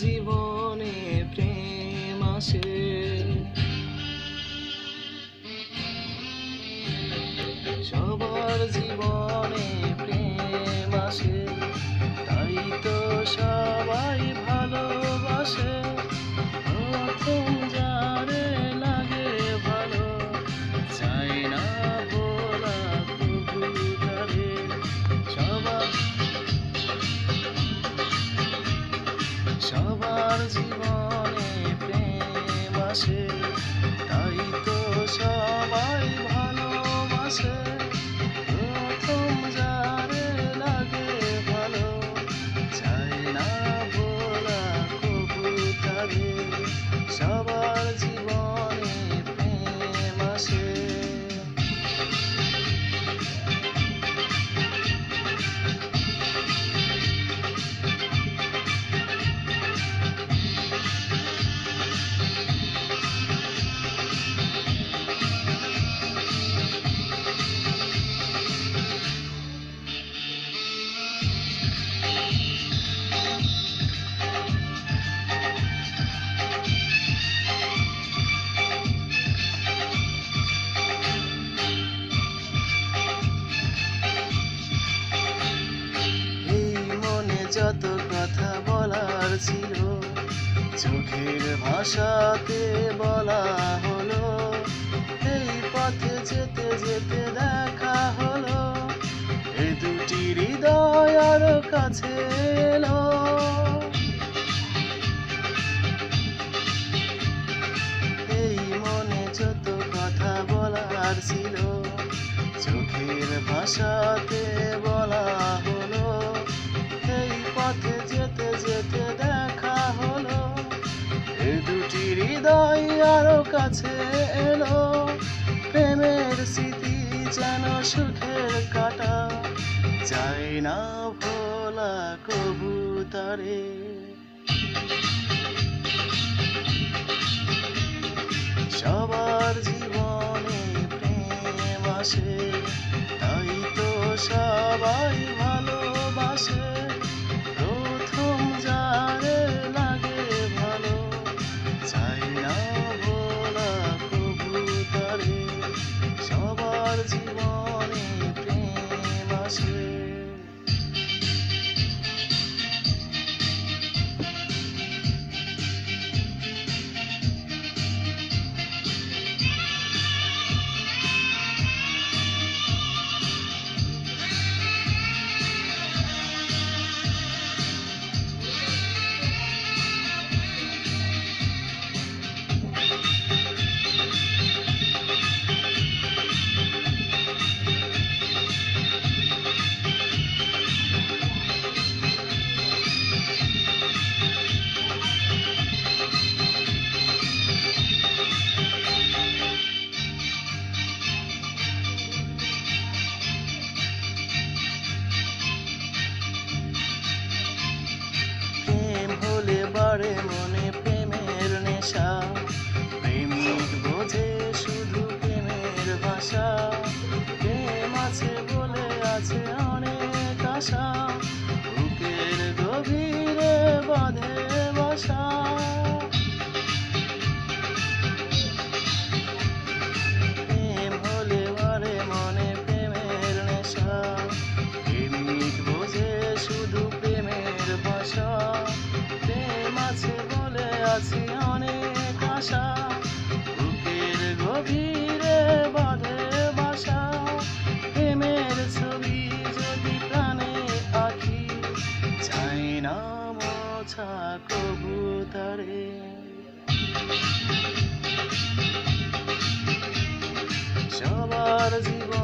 জীবনে প্রেম আসে, সবার জীবনে প্রেম আসে, তাই তো সবাই ভালোবাসে। প্রথম যারে লাগে ভালো, চাই না ভোলা কবু তারে। সবার সবার জীবনে প্রেম আসে, তাই তো সবাই ভালোবাসে। প্রথম যারে লাগে ভালো, চাই না ভোলা কবু তারে। সবার জীবনে প্রেম আসে। যত কথা বলার ছিল, চোখের ভাষাতে বলা হলো। এই পথে যেতে যেতে দেখা হলো, এই দুটি হৃদয় আরো কাছে এলো। এই মনে যত কথা বলার ছিল, চোখের ভাষাতে বলা হলো। এই পথে যেতে যেতে দেখা হলো, এই দুটি হৃদয় আরো কাছে এলো। প্রেমের স্মৃতি যেন সুখের কাটা, চাই না ভোলা কবু তারে। সবার জীবনে প্রেম আসে, তাই তো সবাই ভালোবাসে। প্রথম যারে লাগে ভালো, চাই না ভোলা কবু তারে। সবার জীবনে প্রেম আসে। বারে মনে প্রেমের নেশা, প্রেমিক বোঝে শুধু প্রেমের ভাষা। প্রেম আছে বলে আছে অনেক আশা, বুকের গভীরে বাঁধে বাসা। প্রেম হলে বারে মনে প্রেমের নেশা, প্রেমিক বোঝে শুধু প্রেমের ভাষা। প্রেম আছে বলে আছি অনেক আশা, বুকের গভীরে বাঁধে বাসা। প্রেমের ছবি যদি প্রাণে আঁকি, চাই না মোছা কবু তারে। সবার জীবন